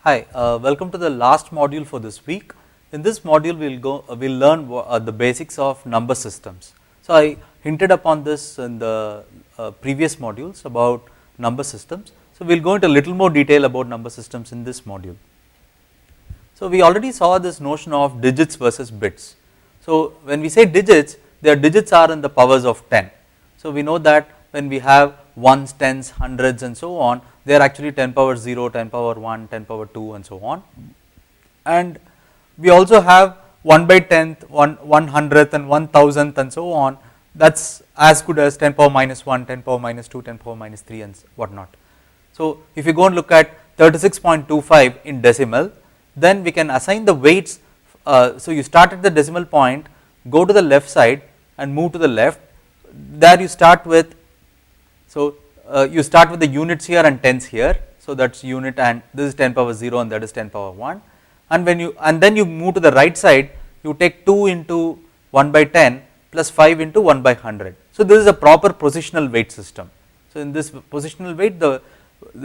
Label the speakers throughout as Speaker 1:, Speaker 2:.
Speaker 1: Hi, welcome to the last module for this week. In this module, we'll learn the basics of number systems. So I hinted upon this in the previous modules about number systems. So we'll go into a little more detail about number systems in this module. So we already saw this notion of digits versus bits. So when we say digits, their digits are in the powers of 10. So we know that when we have ones, tens, hundreds and so on, they are actually 10 power 0, 10 power 1, 10 power 2 and so on. And we also have 1 by 10th, 100th and 1000th and so on. That's as good as 10 power minus 1, 10 power minus 2, 10 power minus 3 and whatnot. So if you go and look at 36.25 in decimal, then we can assign the weights. So you start at the decimal point, go to the left side and move to the left. There you start with, so you start with the units here and tens here. So that's unit, and this is 10 power 0 and that is 10 power 1. And then you move to the right side, you take 2 into 1 by 10 plus 5 into 1 by 100. So this is a proper positional weight system. So in this positional weight, the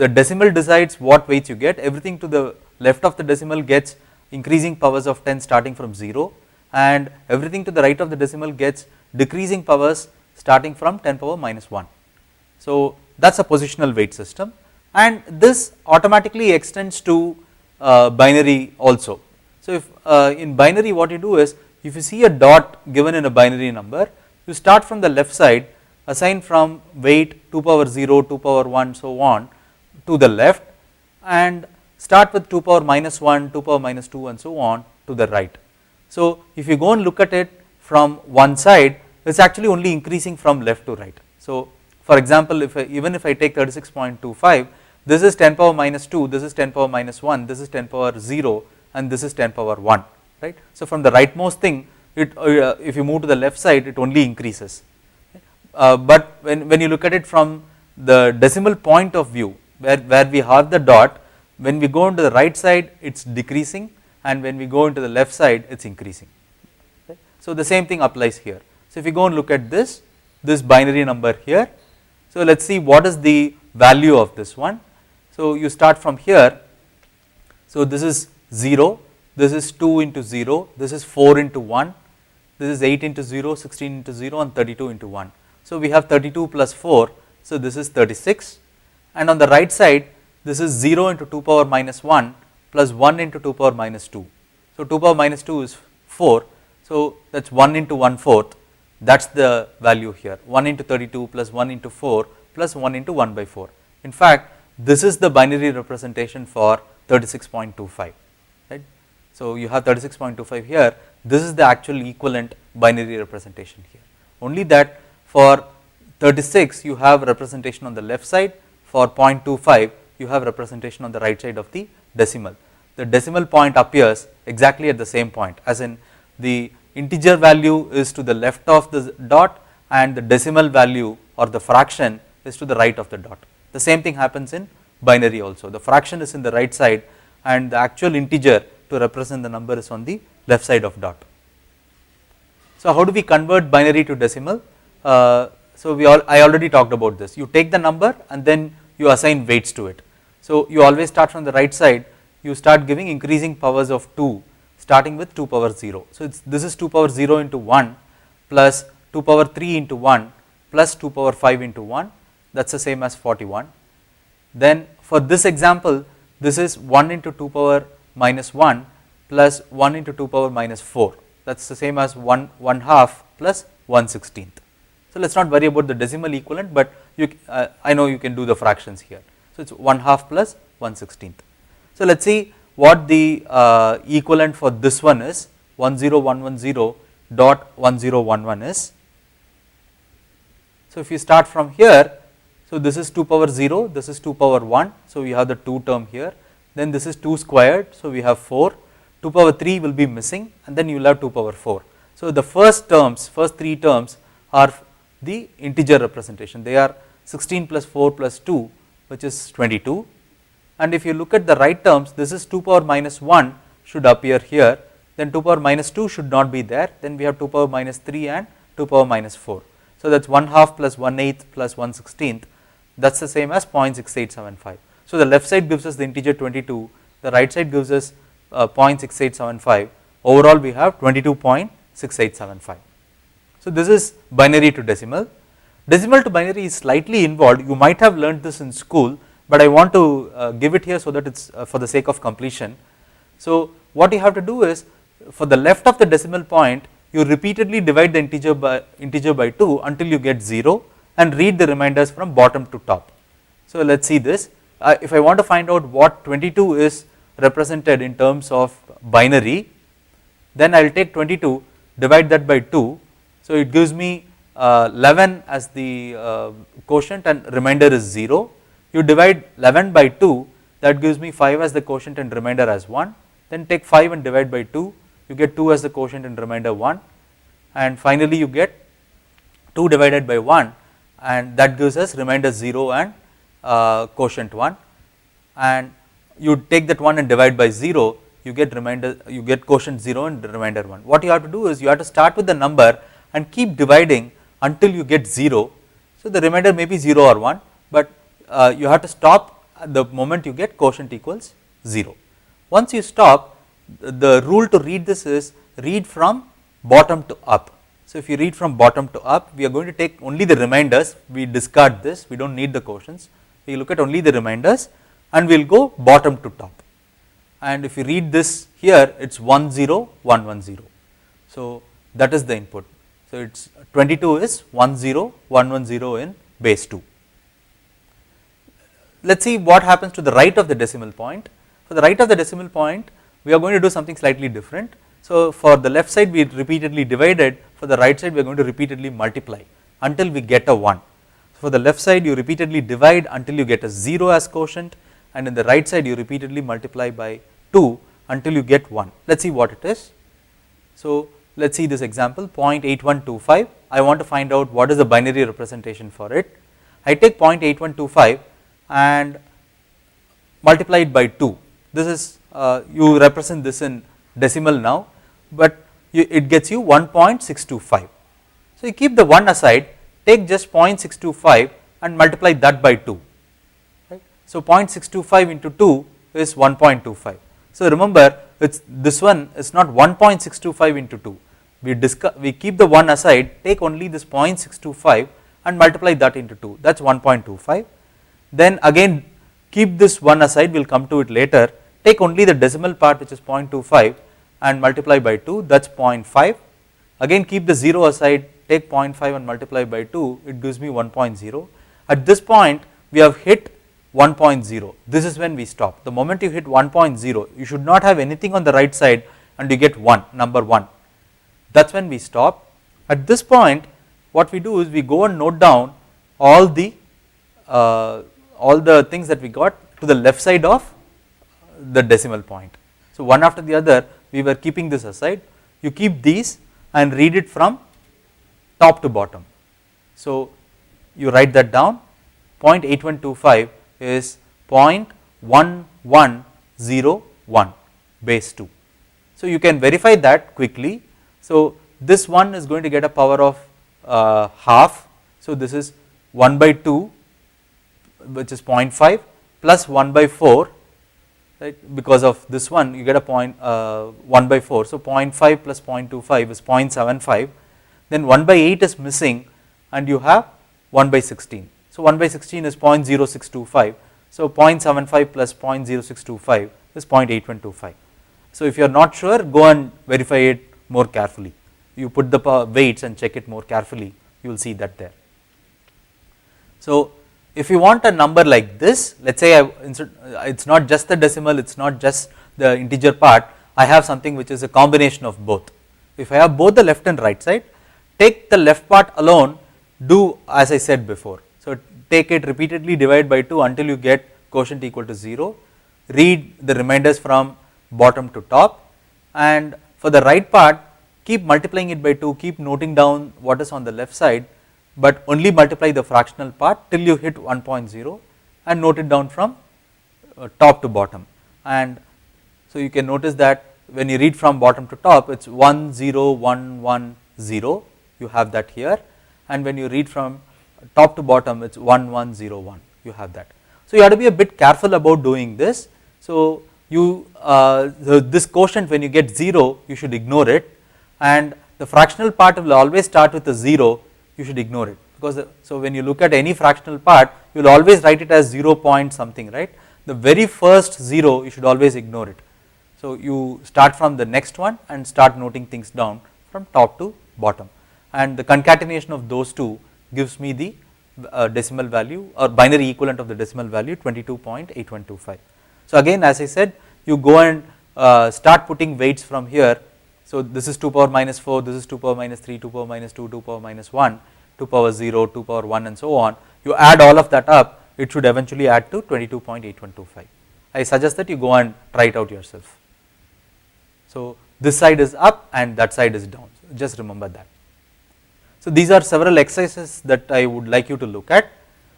Speaker 1: decimal decides what weights you get. Everything to the left of the decimal gets increasing powers of 10 starting from 0, and everything to the right of the decimal gets decreasing powers starting from 10 power minus 1. So that's a positional weight system, and this automatically extends to binary also. So if in binary, what you do is, if you see a dot given in a binary number, you start from the left side, assign from weight 2 power 0, 2 power 1 so on to the left, and start with 2 power minus 1, 2 power minus 2 and so on to the right. So if you go and look at it from one side, it is actually only increasing from left to right. So for example, even if I take 36.25, this is 10 power minus 2, this is 10 power minus 1, this is 10 power 0 and this is 10 power 1, right. So from the rightmost thing, if you move to the left side, it only increases. But when you look at it from the decimal point of view, where we have the dot, when we go into the right side, it's decreasing, and when we go into the left side, it's increasing. Okay. So the same thing applies here. So if you go and look at this binary number here, so let's see what is the value of this one. So you start from here. So this is 0, this is 2 into 0, this is 4 into 1, this is 8 into 0, 16 into 0 and 32 into 1. So we have 32 plus 4, so this is 36, and on the right side, this is 0 into 2 power minus 1 plus 1 into 2 power minus 2. So 2 power minus 2 is 4, so that's 1 into 1/4, that's the value here, 1 into 32 plus 1 into 4 plus 1 into 1 by 4. In fact, this is the binary representation for 36.25, right. So you have 36.25 here, this is the actual equivalent binary representation here. Only that for 36 you have representation on the left side, for 0.25 you have representation on the right side of the decimal. The decimal point appears exactly at the same point, as in the integer value is to the left of the dot and the decimal value or the fraction is to the right of the dot. The same thing happens in binary also. The fraction is in the right side and the actual integer to represent the number is on the left side of dot. So how do we convert binary to decimal? I already talked about this. You take the number and then you assign weights to it. So you always start from the right side, you start giving increasing powers of 2 starting with 2 power 0. So this is 2 power 0 into 1 plus 2 power 3 into 1 plus 2 power 5 into 1, that is the same as 41. Then for this example, this is 1 into 2 power minus 1 plus 1 into 2 power minus 4, that is the same as 1/2 plus 1/16. So let us not worry about the decimal equivalent, but I know you can do the fractions here. So it is 1/2 plus 1/16. So let us see what the equivalent for this one is, 10110.1011 is. So if you start from here, so this is 2 power 0, this is 2 power 1, so we have the 2 term here, then this is 2 squared, so we have 4, 2 power 3 will be missing, and then you will have 2 power 4. So the first 3 terms are the integer representation, they are 16 plus 4 plus 2, which is 22, and if you look at the right terms, this is 2 power minus 1 should appear here, then 2 power minus 2 should not be there, then we have 2 power minus 3 and 2 power minus 4. So that is 1/2 plus 1/8 plus 1/16, that is the same as 0.6875. So the left side gives us the integer 22, the right side gives us 0.6875, overall we have 22.6875. So this is binary to decimal. Decimal to binary is slightly involved, you might have learned this in school, but I want to give it here so that it is for the sake of completion. So what you have to do is, for the left of the decimal point, you repeatedly divide the integer by 2 until you get 0 and read the remainders from bottom to top. So let us see this. If I want to find out what 22 is represented in terms of binary, then I will take 22, divide that by 2, so it gives me 11 as the quotient and remainder is 0. You divide 11 by 2, that gives me 5 as the quotient and remainder as 1, then take 5 and divide by 2, you get 2 as the quotient and remainder 1, and finally you get 2 divided by 1, and that gives us remainder 0 and quotient 1, and you take that 1 and divide by 0, you get quotient 0 and remainder 1. What you have to do is, you have to start with the number and keep dividing until you get 0. So the remainder may be 0 or 1, but you have to stop at the moment you get quotient equals 0. Once you stop, the rule to read this is read from bottom to up. So if you read from bottom to up, we are going to take only the remainders, we discard this, we do not need the quotients, we look at only the remainders and we will go bottom to top. And if you read this here, it is 1 0 1 1 0. So that is the input. So it is 22 is 1 0 1 1 0 in base 2. Let us see what happens to the right of the decimal point. For the right of the decimal point, we are going to do something slightly different. So for the left side we repeatedly divided, for the right side we are going to repeatedly multiply until we get a 1. For the left side you repeatedly divide until you get a 0 as quotient, and in the right side you repeatedly multiply by 2 until you get 1. Let us see what it is. So let us see this example, 0.8125, I want to find out what is the binary representation for it. I take 0.8125 and multiply it by 2. This is you represent this in decimal now, but it gets you 1.625. So you keep the 1 aside, take just 0.625 and multiply that by 2. Right? So 0.625 into 2 is 1.25. So remember, this one is not 1.625 into 2. We keep the 1 aside, take only this 0.625 and multiply that into 2. That is 1.25. Then again keep this 1 aside, we will come to it later. Take only the decimal part, which is 0.25, and multiply by 2, that is 0.5. Again keep the 0 aside, take 0.5 and multiply by 2, it gives me 1.0. At this point we have hit 1.0. This is when we stop. The moment you hit 1.0, you should not have anything on the right side and you get 1, number 1. That is when we stop. At this point what we do is we go and note down all the things that we got to the left side of the decimal point. So one after the other we were keeping this aside, you keep these and read it from top to bottom. So you write that down, 0.8125 is 0.1101 base 2. So you can verify that quickly. So this one is going to get a power of half, so this is 1 by 2, which is 0.5, plus 1 by 4, right, because of this one you get a 1 by 4, so 0.5 plus 0.25 is 0.75, then 1 by 8 is missing and you have 1 by 16. So 1 by 16 is 0.0625, so 0.75 plus 0.0625 is 0.8125. So if you are not sure, go and verify it more carefully. You put the weights and check it more carefully, you will see that there. So if you want a number like this, let us say it is not just the decimal, it is not just the integer part, I have something which is a combination of both. If I have both the left and right side, take the left part alone, do as I said before. So take it, repeatedly divide by 2 until you get quotient equal to 0, read the remainders from bottom to top, and for the right part keep multiplying it by 2, keep noting down what is on the left side, but only multiply the fractional part till you hit 1.0 and note it down from top to bottom. And so you can notice that when you read from bottom to top, it is 1 0 1 1 0, you have that here, and when you read from top to bottom it is 1 1 0 1, you have that. So you have to be a bit careful about doing this. So this quotient, when you get 0 you should ignore it, and the fractional part will always start with a 0, you should ignore it, because so when you look at any fractional part you will always write it as 0 point something, right. The very first 0 you should always ignore it. So you start from the next one and start noting things down from top to bottom, and the concatenation of those two gives me the decimal value or binary equivalent of the decimal value 22.8125. So again, as I said, you go and start putting weights from here. So this is 2 power minus 4, this is 2 power minus 3, 2 power minus 2, 2 power minus 1, 2 power 0, 2 power 1 and so on. You add all of that up, it should eventually add to 22.8125. I suggest that you go and try it out yourself. So this side is up and that side is down, so just remember that. So these are several exercises that I would like you to look at.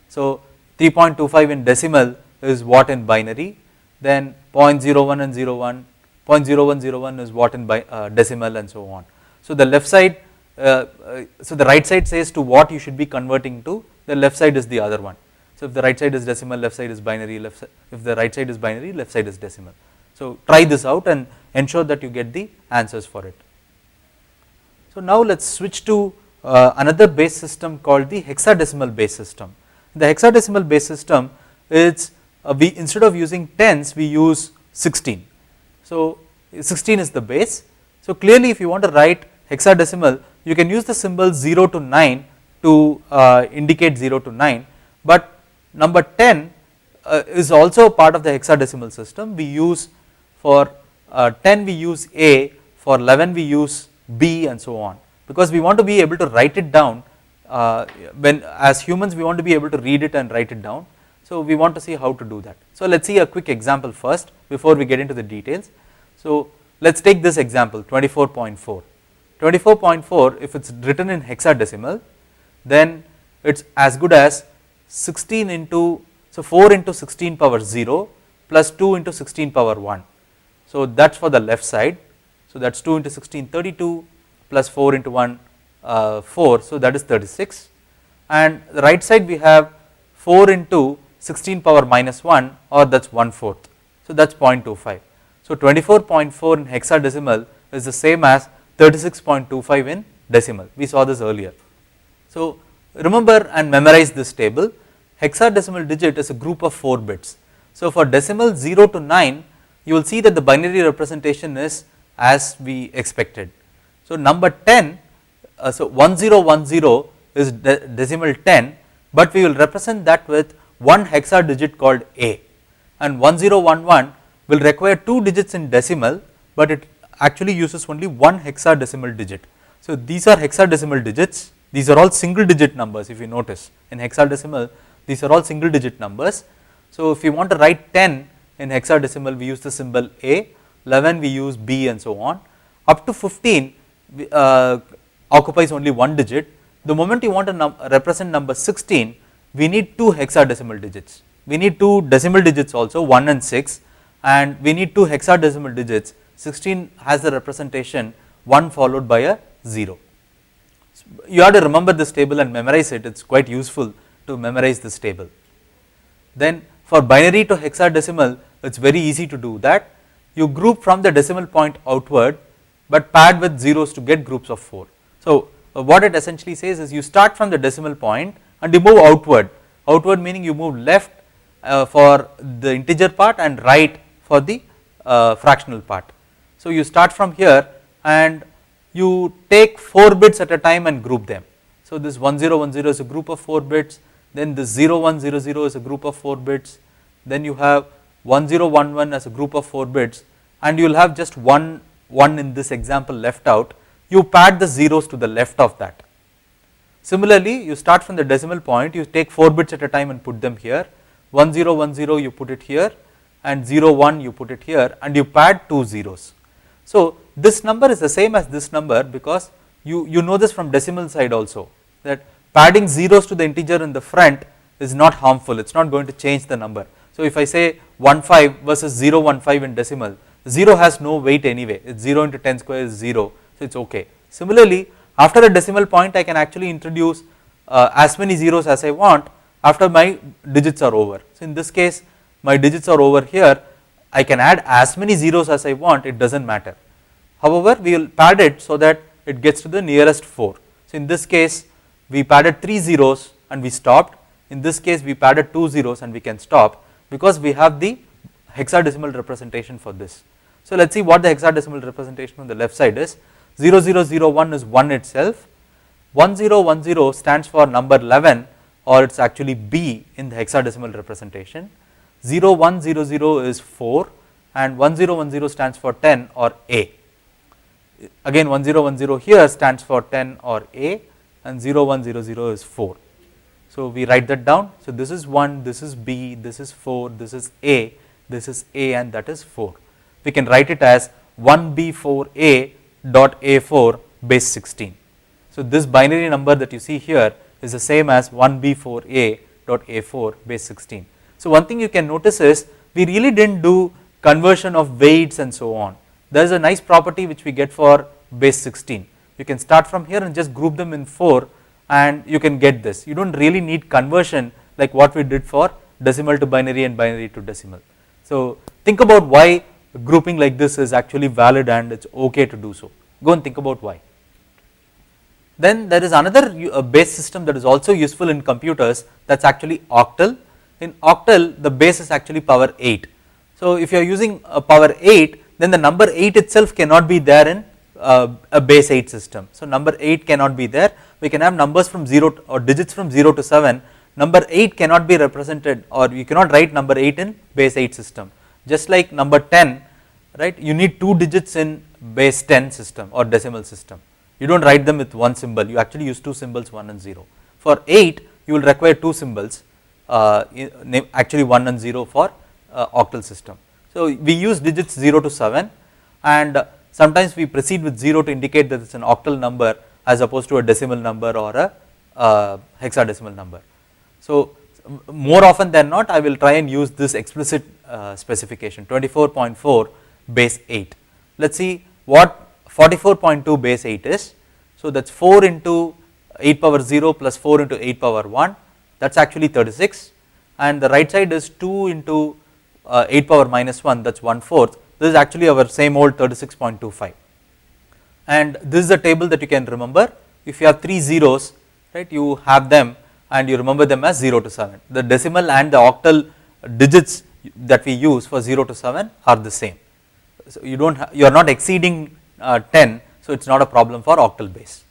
Speaker 1: So 3.25 in decimal is what in binary, then 0.01 and 01, 0.0101 is what in decimal and so on. So the left side, so the right side says to what you should be converting to, the left side is the other one. So if the right side is decimal, left side is binary, if the right side is binary, left side is decimal. So try this out and ensure that you get the answers for it. So now let's switch to another base system called the hexadecimal base system. The hexadecimal base system is instead of using tens we use 16. So 16 is the base. So clearly if you want to write hexadecimal you can use the symbol 0 to 9 to indicate 0 to 9, but number 10 is also part of the hexadecimal system. We use for 10 we use A, for 11 we use B and so on, because we want to be able to write it down. When as humans we want to be able to read it and write it down, so we want to see how to do that. So let us see a quick example first before we get into the details. So let us take this example 24.4. 24.4, if it is written in hexadecimal then it is as good as 16 into, so 4 into 16 power 0 plus 2 into 16 power 1. So that is for the left side, so that is 2 into 16 32 plus 4 into 1 4, so that is 36, and the right side we have 4 into 16 power minus 1, or that is 1/4, so that is 0.25. So 24.4 in hexadecimal is the same as 36.25 in decimal, we saw this earlier. So remember and memorize this table. Hexadecimal digit is a group of 4 bits. So for decimal 0 to 9 you will see that the binary representation is as we expected. So number 10, so 1010 is decimal 10, but we will represent that with one hexa digit called A, and 1011 will require 2 digits in decimal, but it actually uses only one hexadecimal digit. So these are hexadecimal digits, these are all single digit numbers. If you notice in hexadecimal these are all single digit numbers. So if you want to write 10 in hexadecimal we use the symbol A, 11 we use B and so on, up to 15 occupies only one digit. The moment you want to represent number 16 we need 2 hexadecimal digits, we need 2 decimal digits also, 1 and 6, and we need 2 hexadecimal digits. 16 has the representation 1 followed by a 0. You have to remember this table and memorize it, it is quite useful to memorize this table. Then for binary to hexadecimal it is very easy to do that. You group from the decimal point outward but pad with zeros to get groups of 4. So what it essentially says is you start from the decimal point and you move outward, outward meaning you move left for the integer part and right for the fractional part. So you start from here and you take 4 bits at a time and group them. So this 1010 is a group of 4 bits, then this 0100 is a group of 4 bits, then you have 1011 as a group of 4 bits, and you will have just one in this example left out. You pad the zeros to the left of that. Similarly you start from the decimal point, you take 4 bits at a time and put them here, 1010 you put it here, and 01 you put it here, and you pad 2 zeros. So this number is the same as this number, because you know this from decimal side also, that padding zeros to the integer in the front is not harmful, it is not going to change the number. So if I say 15 versus 015 in decimal, 0 has no weight anyway, it's 0 into 10 square is 0, so it's okay. Similarly after a decimal point I can actually introduce as many zeros as I want after my digits are over. So in this case my digits are over here, I can add as many zeros as I want, it does not matter. However, we will pad it so that it gets to the nearest 4. So, in this case we padded 3 zeros and we stopped, in this case we padded 2 zeros and we can stop, because we have the hexadecimal representation for this. So, let us see what the hexadecimal representation on the left side is. 0001 is 1 itself, 1010 stands for number 11, or it is actually B in the hexadecimal representation, 0100 is 4, and 1010 stands for 10 or A. Again 1010 here stands for 10 or A, and 0100 is 4. So, we write that down. So, this is 1, this is B, this is 4, this is A, and that is 4. We can write it as 1B4A dot A4 base 16. So, this binary number that you see here is the same as 1B4A dot A4 base 16. So, one thing you can notice is we really did not do conversion of weights and so on. There is a nice property which we get for base 16. You can start from here and just group them in 4 and you can get this. You do not really need conversion like what we did for decimal to binary and binary to decimal. So, think about why grouping like this is actually valid and it is okay to do so. Go and think about why. Then there is another base system that is also useful in computers, that is actually octal. In octal the base is actually power 8. So, if you are using a power 8, then the number 8 itself cannot be there in a base 8 system. So, number 8 cannot be there. We can have numbers from 0 or digits from 0 to 7. Number 8 cannot be represented, or you cannot write number 8 in base 8 system. Just like number 10, right, you need 2 digits in base 10 system or decimal system. You do not write them with one symbol, you actually use 2 symbols 1 and 0. For 8 you will require 2 symbols, actually 1 and 0 for octal system. So, we use digits 0 to 7, and sometimes we proceed with 0 to indicate that it is an octal number as opposed to a decimal number or a hexadecimal number. So, more often than not I will try and use this explicit specification 24.4 base 8. Let us see what 44.2 base 8 is. So, that is 4 into 8 power 0 plus 4 into 8 power 1, that is actually 36, and the right side is 2 into 8 power minus 1, that is 1/4. This is actually our same old 36.25, and this is a table that you can remember. If you have 3 zeros, right, you have them and you remember them as 0 to 7. The decimal and the octal digits that we use for 0 to 7 are the same. So, you are not exceeding 10, so it is not a problem for octal base.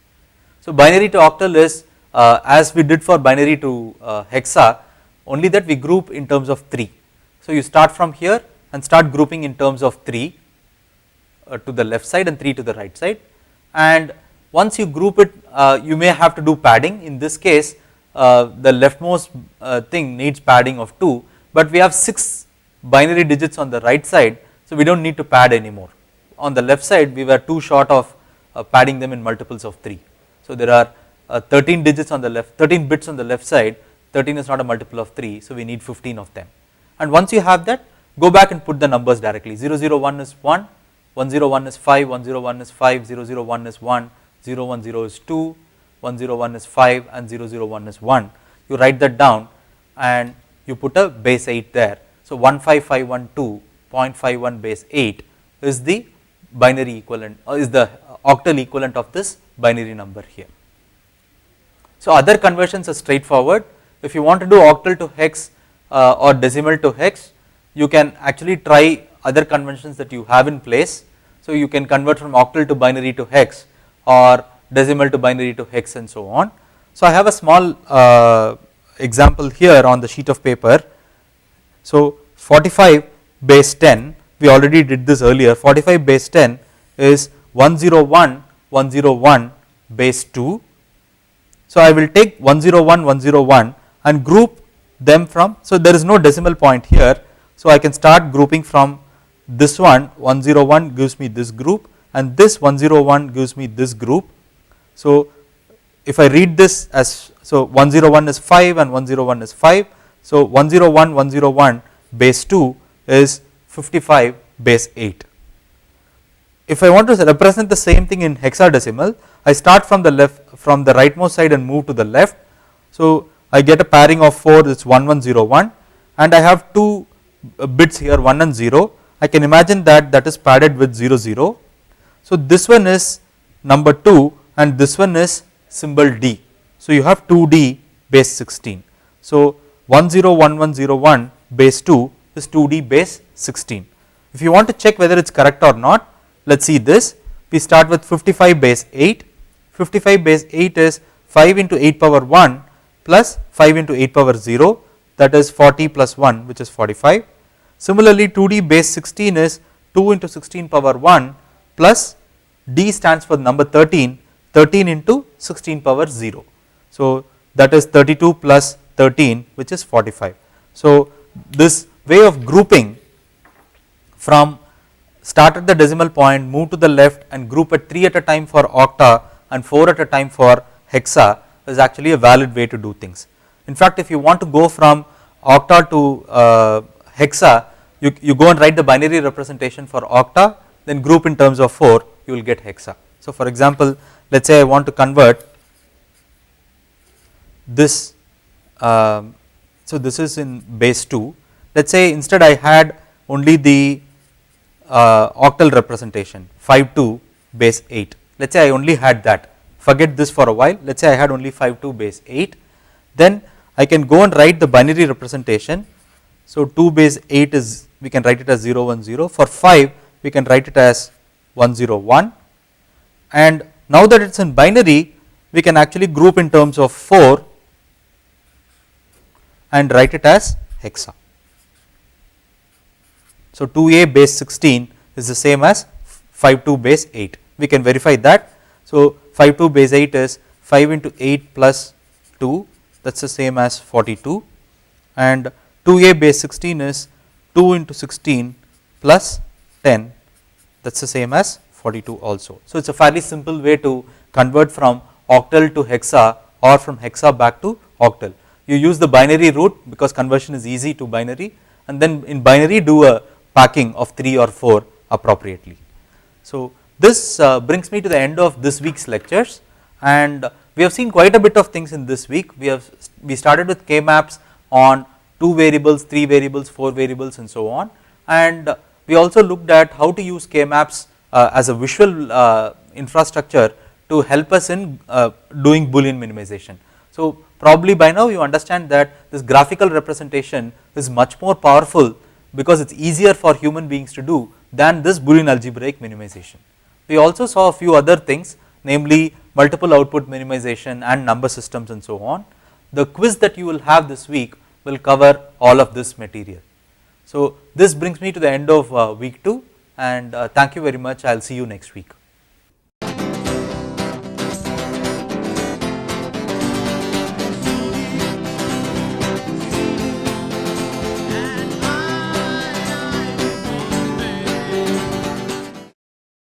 Speaker 1: So, binary to octal is as we did for binary to hexa, only that we group in terms of 3. So, you start from here and start grouping in terms of 3 to the left side and 3 to the right side, and once you group it you may have to do padding. In this case the leftmost thing needs padding of 2, but we have 6 binary digits on the right side, so we do not need to pad anymore. On the left side we were too short of padding them in multiples of 3. So, there are 13 digits on the left, 13 bits on the left side, 13 is not a multiple of 3, so we need 15 of them. And once you have that, go back and put the numbers directly. 001 is 1, 101 is 5, 101 is 5, 001 is 1, 010 is 2, 101 is 5, and 001 is 1. You write that down and you put a base 8 there. So, 15512.51 base 8 is the binary equivalent, or is the octal equivalent of this binary number here. So, other conversions are straightforward. If you want to do octal to hex or decimal to hex, you can actually try other conventions that you have in place. So, you can convert from octal to binary to hex or decimal to binary to hex and so on. So, I have a small example here on the sheet of paper. So, 45 base 10, we already did this earlier. 45 base 10 is 101 101 base 2. So, I will take 101 101 and group them from, so there is no decimal point here. So, I can start grouping from this one, 101 gives me this group and this 101 gives me this group. So, if I read this as, so 101 is 5 and 101 is 5. So, 101 101 base 2 is 55 base 8. If I want to represent the same thing in hexadecimal, I start from the left, from the rightmost side and move to the left. So, I get a pairing of 4, it is 1101, and I have 2 bits here 1 and 0. I can imagine that that is padded with 0 0. So this one is number 2 and this one is symbol D. So you have 2D base 16. So 101101 base 2 is 2D base 16. If you want to check whether it is correct or not, let us see this. We start with 55 base 8. 55 base 8 is 5 into 8 power 1 plus 5 into 8 power 0, that is 40 plus 1, which is 45. Similarly, 2D base 16 is 2 into 16 power 1 plus D stands for number 13, 13 into 16 power 0. So that is 32 plus 13, which is 45. So this way of grouping from start at the decimal point, move to the left and group at 3 at a time for octa and 4 at a time for hexa is actually a valid way to do things. In fact, if you want to go from octa to hexa, you go and write the binary representation for octa, then group in terms of 4, you will get hexa. So for example, let us say I want to convert this, so this is in base 2, let us say instead I had only the octal representation 52 base 8, let us say I only had that, forget this for a while, let us say I had only 52 base 8, then I can go and write the binary representation. So 2 base 8 is, we can write it as 010, for 5 we can write it as 101, and now that it is in binary we can actually group in terms of 4 and write it as hexa. So 2A base 16 is the same as 52 base 8, we can verify that. So 52 base 8 is 5 into 8 plus 2, that is the same as 42, and 2A base 16 is 2 into 16 plus 10, that is the same as 42 also. So it is a fairly simple way to convert from octal to hexa or from hexa back to octal. You use the binary route because conversion is easy to binary, and then in binary do a packing of 3 or 4 appropriately. So this brings me to the end of this week's lectures, and we have seen quite a bit of things in this week. We started with K maps on 2 variables, 3 variables, 4 variables and so on, and we also looked at how to use K maps as a visual infrastructure to help us in doing Boolean minimization. So probably by now you understand that this graphical representation is much more powerful because it is easier for human beings to do than this Boolean algebraic minimization. We also saw a few other things, namely multiple output minimization and number systems and so on. The quiz that you will have this week will cover all of this material. So this brings me to the end of week 2, and thank you very much. I will see you next week.